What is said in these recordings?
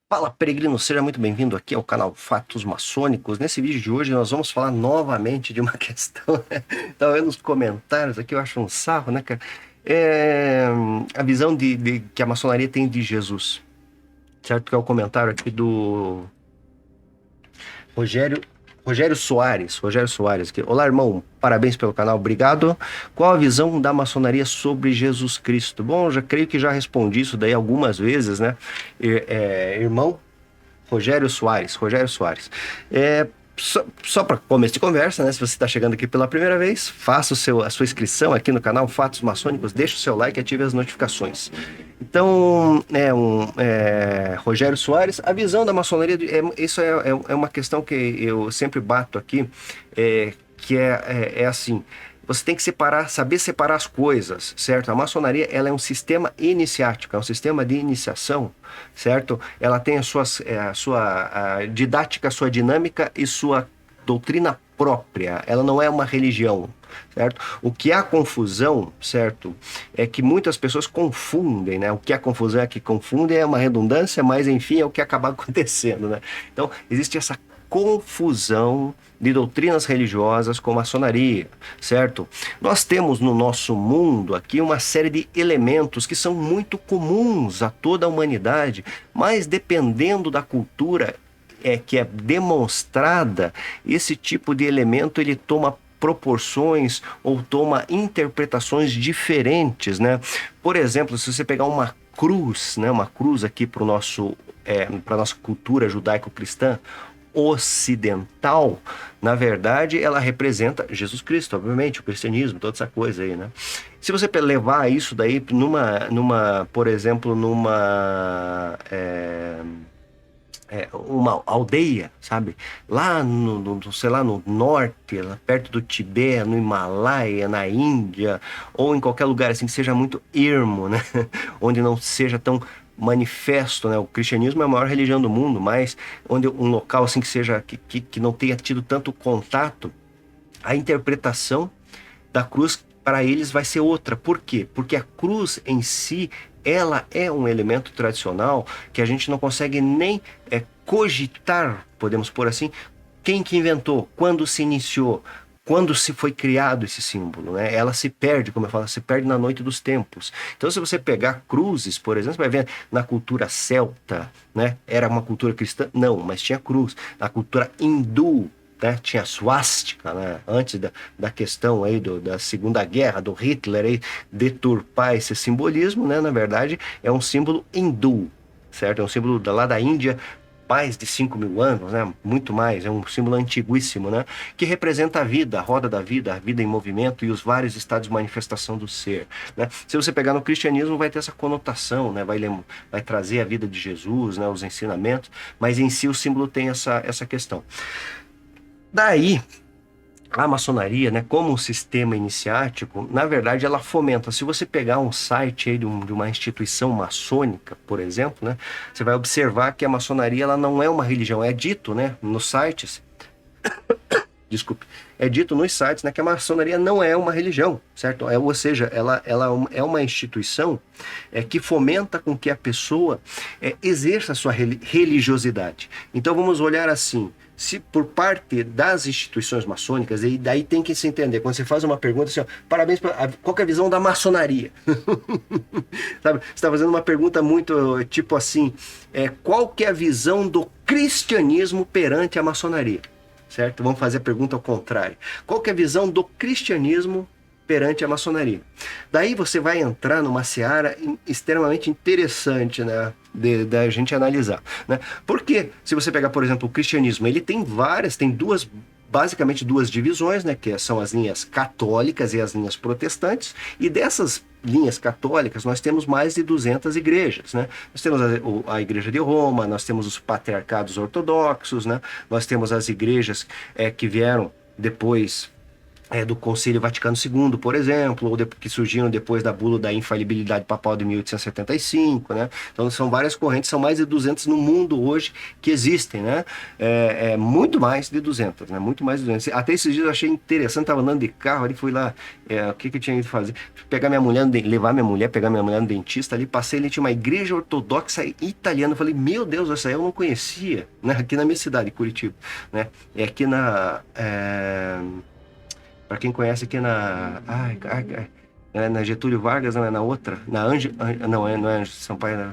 Fala, peregrino, seja muito bem-vindo aqui ao canal Fatos Maçônicos. Nesse vídeo de hoje nós vamos falar novamente de uma questão, né? Tá vendo nos comentários aqui, eu acho um sarro, né, cara? É a visão que a maçonaria tem de Jesus, certo? Que é o comentário aqui do Rogério, Rogério Soares, aqui. Olá, irmão, parabéns pelo canal, obrigado. Qual a visão da maçonaria sobre Jesus Cristo? Bom, já creio que já respondi isso daí algumas vezes, né? Irmão, Rogério Soares. Só para começo de conversa, né? Se você está chegando aqui pela primeira vez, faça a sua inscrição aqui no canal Fatos Maçônicos, deixe o seu like e ative as notificações. Então, Rogério Soares, a visão da maçonaria, é uma questão que eu sempre bato aqui, que é assim. Você tem que saber separar as coisas, certo? A maçonaria, ela é um sistema iniciático, é um sistema de iniciação, certo? Ela tem a sua didática, a sua dinâmica e sua doutrina própria. Ela não é uma religião, certo? O que há confusão, certo? É que muitas pessoas confundem, né? O que há confusão é que confundem, é uma redundância, mas enfim, é o que acaba acontecendo, né? Então, existe essa confusão de doutrinas religiosas com maçonaria, certo? Nós temos no nosso mundo aqui uma série de elementos que são muito comuns a toda a humanidade, mas dependendo da cultura que é demonstrada, esse tipo de elemento ele toma proporções ou toma interpretações diferentes, né? Por exemplo, se você pegar uma cruz, né, uma cruz aqui para nossa cultura judaico-cristã ocidental, na verdade, ela representa Jesus Cristo, obviamente, o cristianismo, toda essa coisa aí, né? Se você levar isso daí por exemplo, uma aldeia, sabe? Lá sei lá, no norte, lá perto do Tibete, no Himalaia, na Índia, ou em qualquer lugar assim que seja muito ermo, né? Onde não seja tão manifesto, né? O cristianismo é a maior religião do mundo, mas onde um local assim que não tenha tido tanto contato, a interpretação da cruz para eles vai ser outra. Por quê? Porque a cruz em si, ela é um elemento tradicional que a gente não consegue nem cogitar, podemos pôr assim, quem que inventou, quando se iniciou, quando se foi criado esse símbolo, né? Ela se perde, como eu falo, se perde na noite dos tempos. Então, se você pegar cruzes, por exemplo, você vai ver na cultura celta, né? Era uma cultura cristã? Não, mas tinha cruz. Na cultura hindu, né? Tinha swastika, né? Antes da questão aí da Segunda Guerra, do Hitler aí, deturpar esse simbolismo, né? Na verdade, é um símbolo hindu, certo? É um símbolo lá da Índia, mais de 5.000 anos, né? Muito mais, é um símbolo antiguíssimo, né? Que representa a vida, a roda da vida, a vida em movimento e os vários estados de manifestação do ser, né? Se você pegar no cristianismo, vai ter essa conotação, né? Vai trazer a vida de Jesus, né? Os ensinamentos, mas em si o símbolo tem essa questão. Daí, a maçonaria, né, como um sistema iniciático, na verdade, ela fomenta. Se você pegar um site aí de uma instituição maçônica, por exemplo, né, você vai observar que a maçonaria ela não é uma religião. É dito, né, nos sites, desculpe, é dito nos sites, né, que a maçonaria não é uma religião, certo? Ou seja, ela é uma instituição que fomenta com que a pessoa exerça a sua religiosidade. Então vamos olhar assim, se por parte das instituições maçônicas, e daí tem que se entender, quando você faz uma pergunta assim, ó, parabéns, qual que é a visão da maçonaria? Sabe? Você está fazendo uma pergunta muito, tipo assim, qual que é a visão do cristianismo perante a maçonaria? Certo? Vamos fazer a pergunta ao contrário. Qual que é a visão do cristianismo perante a maçonaria? Daí você vai entrar numa seara extremamente interessante, né, da gente analisar, né? Porque se você pegar, por exemplo, o cristianismo, ele tem basicamente duas divisões, né, que são as linhas católicas e as linhas protestantes, e dessas linhas católicas nós temos mais de 200 igrejas, né? Nós temos a Igreja de Roma, nós temos os patriarcados ortodoxos, né? Nós temos as igrejas que vieram depois do Concílio Vaticano II, por exemplo, ou que surgiram depois da bula da infalibilidade papal de 1875, né? Então são várias correntes, são mais de 200 no mundo hoje que existem, né? Muito mais de 200, né? Muito mais de 200. Até esses dias eu achei interessante, estava andando de carro ali, fui lá, o que que eu tinha ido fazer? Pegar minha mulher, levar minha mulher, pegar minha mulher no dentista ali, passei ali, tinha uma igreja ortodoxa italiana, eu falei, meu Deus, essa aí eu não conhecia, né? Aqui na minha cidade, Curitiba, né? É aqui para quem conhece aqui na Getúlio Vargas, não é na outra, na Anjo, não é Anjo Sampaio,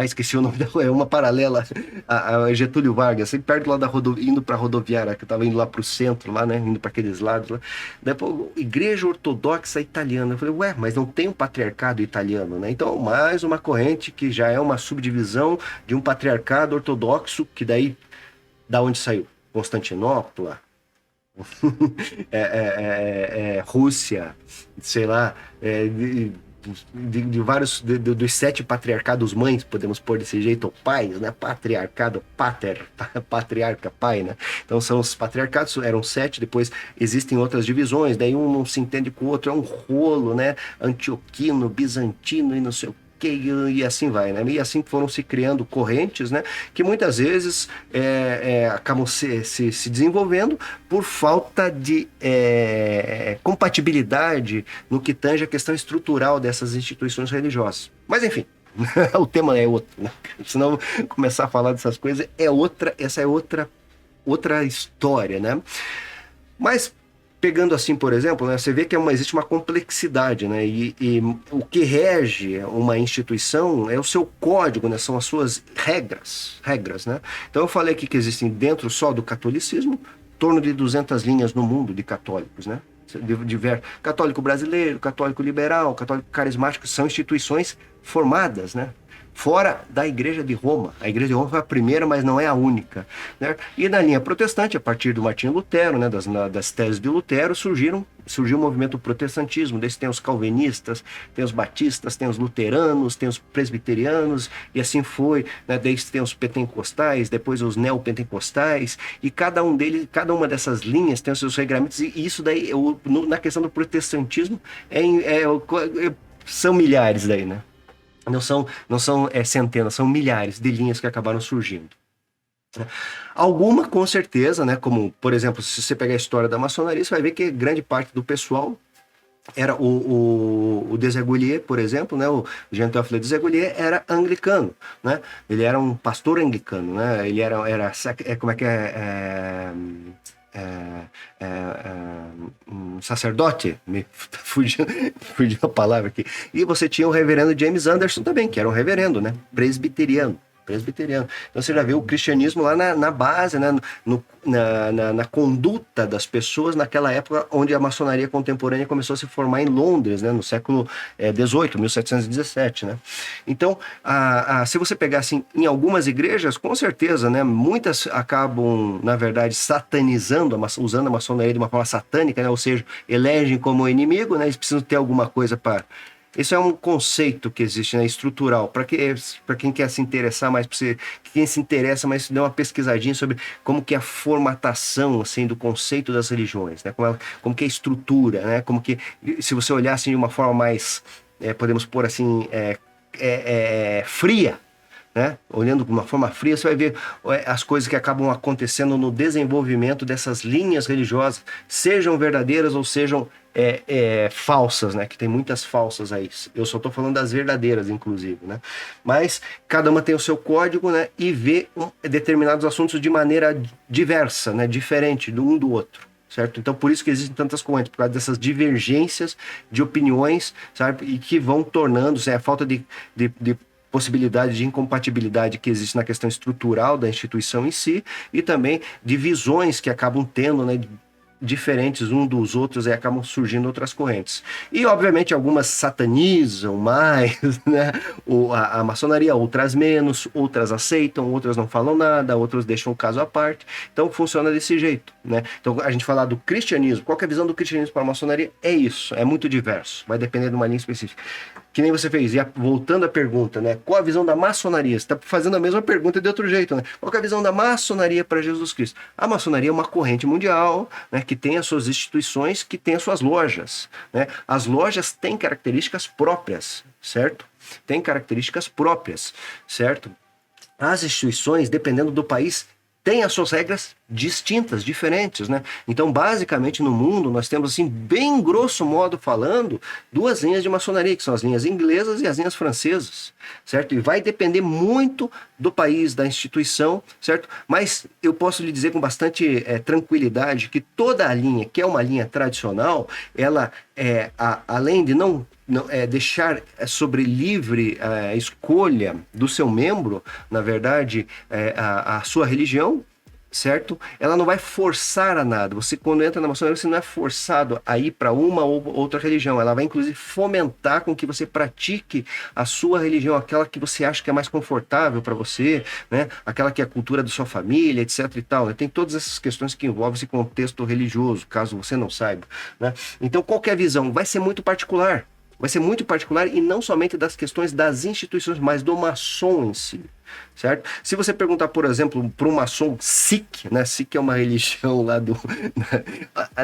esqueci o nome da rua, é uma paralela a Getúlio Vargas, sempre perto lá da rodovia, indo para a rodoviária, que eu tava indo lá para o centro, lá, né, indo para aqueles lados lá. Depois, Igreja Ortodoxa Italiana. Eu falei, ué, mas não tem um patriarcado italiano, né? Então, mais uma corrente que já é uma subdivisão de um patriarcado ortodoxo, que daí, da onde saiu? Constantinopla, Rússia, sei lá, de vários dos 7 patriarcados mães, podemos pôr desse jeito, ou pais, né? Patriarcado, patriarca, pai, né? Então são os patriarcados, eram 7, depois existem outras divisões, daí um não se entende com o outro, é um rolo, né? Antioquino, bizantino e não sei o e assim vai, né? E assim foram se criando correntes, né? Que muitas vezes acabam se desenvolvendo por falta de compatibilidade no que tange a questão estrutural dessas instituições religiosas. Mas enfim, o tema é outro, né? Senão começar a falar dessas coisas essa é outra história, né? Mas pegando assim, por exemplo, né, você vê que existe uma complexidade, né, e o que rege uma instituição é o seu código, né, são as suas regras, né. Então eu falei aqui que existem dentro só do catolicismo, em torno de 200 linhas no mundo de católicos, né, católico brasileiro, católico liberal, católico carismático, são instituições formadas, né, fora da Igreja de Roma. A Igreja de Roma foi a primeira, mas não é a única, né? E na linha protestante, a partir do Martinho Lutero, né, das teses de Lutero, surgiu o movimento protestantismo. Desse tem os calvinistas, tem os batistas, tem os luteranos, tem os presbiterianos, e assim foi, né? Daí tem os pentecostais, depois os neopentecostais, e cada uma dessas linhas tem os seus regramentos, e isso daí, na questão do protestantismo, são milhares daí, né? Não são centenas, são milhares de linhas que acabaram surgindo. Alguma, com certeza, né? Como, por exemplo, se você pegar a história da maçonaria, você vai ver que grande parte do pessoal era o Desaguliers, por exemplo, né? O Jean Théophile Desaguliers era anglicano, né? Ele era um pastor anglicano, né? Ele era como é que um sacerdote, fugiu a palavra aqui. E você tinha o reverendo James Anderson também, que era um reverendo, né? Presbiteriano. Então você já vê o cristianismo lá na base, né? Na conduta das pessoas naquela época onde a maçonaria contemporânea começou a se formar em Londres, né? No século XVIII, 1717, né? Então, se você pegar assim, em algumas igrejas, com certeza, né? Muitas acabam, na verdade, satanizando, usando a maçonaria de uma forma satânica, né? Ou seja, elegem como inimigo, né? Eles precisam ter alguma coisa para... Isso é um conceito que existe, né, estrutural. Para quem quer se interessar mais, quem se interessa mais, dê uma pesquisadinha sobre como que é a formatação assim, do conceito das religiões, né? Como que é a estrutura, né? Como que, se você olhar assim, de uma forma mais, podemos pôr assim, fria, né? Olhando de uma forma fria, você vai ver as coisas que acabam acontecendo no desenvolvimento dessas linhas religiosas, sejam verdadeiras ou sejam falsas, né? Que tem muitas falsas aí. Eu só estou falando das verdadeiras, inclusive, né? Mas cada uma tem o seu código, né? E vê determinados assuntos de maneira diversa, né? Diferente de um do outro. Certo? Então, por isso que existem tantas correntes, por causa dessas divergências de opiniões, sabe? E que vão tornando-se a falta de possibilidade de incompatibilidade que existe na questão estrutural da instituição em si, e também de visões que acabam tendo, né, diferentes um dos outros, e acabam surgindo outras correntes. E, obviamente, algumas satanizam mais, né, a maçonaria, outras menos, outras aceitam, outras não falam nada, outras deixam o caso à parte. Então, funciona desse jeito, né? Então, a gente falar do cristianismo, qual que é a visão do cristianismo para a maçonaria? É isso, é muito diverso, vai depender de uma linha específica. que nem você fez, e voltando à pergunta, né? Qual a visão da maçonaria? Você está fazendo a mesma pergunta de outro jeito, né? Qual que é a visão da maçonaria para Jesus Cristo? A maçonaria é uma corrente mundial, né, que tem as suas instituições, que tem as suas lojas, né? As lojas têm características próprias, certo? Tem características próprias, certo? As instituições, dependendo do país, têm as suas regras distintas, diferentes, né? Então, basicamente, no mundo, nós temos, assim, bem grosso modo falando, duas linhas de maçonaria, que são as linhas inglesas e as linhas francesas, certo? E vai depender muito do país, da instituição, certo? Mas eu posso lhe dizer com bastante tranquilidade que toda a linha, que é uma linha tradicional, ela, além de não deixar sobre livre escolha do seu membro, na verdade, a sua religião, certo? Ela não vai forçar a nada. Você, quando entra na maçonaria, você não é forçado a ir para uma ou outra religião. Ela vai, inclusive, fomentar com que você pratique a sua religião, aquela que você acha que é mais confortável para você, né? Aquela que é a cultura da sua família, etc e tal, né? Tem todas essas questões que envolvem esse contexto religioso, caso você não saiba, né? Então, qualquer visão vai ser muito particular. Vai ser muito particular e não somente das questões das instituições, mas do maçom em si, certo? Se você perguntar, por exemplo, para um maçom Sikh, né? Sikh é uma religião lá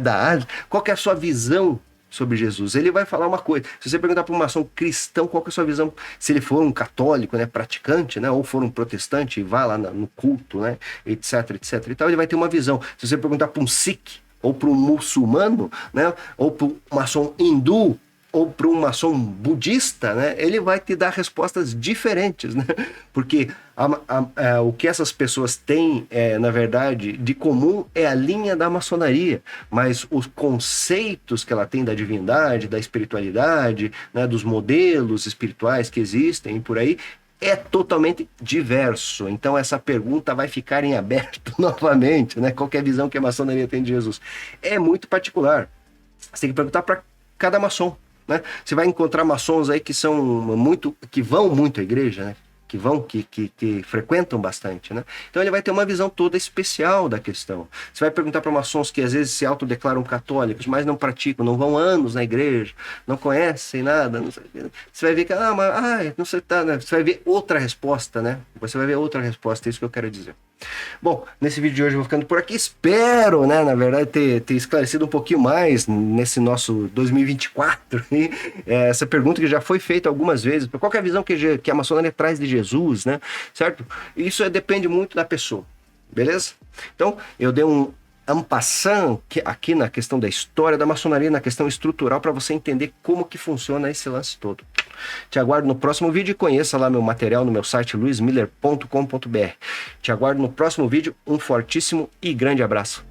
da Ásia, qual que é a sua visão sobre Jesus? Ele vai falar uma coisa. Se você perguntar para um maçom cristão, qual que é a sua visão? Se ele for um católico, né, praticante, né, ou for um protestante e vá lá no culto, né, etc, etc e tal, ele vai ter uma visão. Se você perguntar para um Sikh, ou para um muçulmano, né, ou para um maçom hindu, ou para um maçom budista, né, ele vai te dar respostas diferentes, né? Porque o que essas pessoas têm, na verdade, de comum é a linha da maçonaria, mas os conceitos que ela tem da divindade, da espiritualidade, né, dos modelos espirituais que existem e por aí, é totalmente diverso. Então essa pergunta vai ficar em aberto novamente, né? Qual que é a visão que a maçonaria tem de Jesus? É muito particular. Você tem que perguntar para cada maçom, né? Você vai encontrar maçons aí que vão muito à igreja, né? Que frequentam bastante, né? Então ele vai ter uma visão toda especial da questão. Você vai perguntar para maçons que às vezes se autodeclaram católicos, mas não praticam, não vão anos na igreja, não conhecem nada, não sei, você vai ver que, não sei, tá, né? Você vai ver outra resposta, né? Você vai ver outra resposta, é isso que eu quero dizer. Bom, nesse vídeo de hoje eu vou ficando por aqui. Espero, né, na verdade, ter esclarecido um pouquinho mais nesse nosso 2024. Essa pergunta que já foi feita algumas vezes. Qual que é a visão que a maçonaria traz de Jesus, né? Certo? Isso depende muito da pessoa. Beleza? Então, eu dei um en passant aqui na questão da história da maçonaria, na questão estrutural, para você entender como que funciona esse lance todo. Te aguardo no próximo vídeo e conheça lá meu material no meu site luismiller.com.br. Te aguardo no próximo vídeo. Um fortíssimo e grande abraço.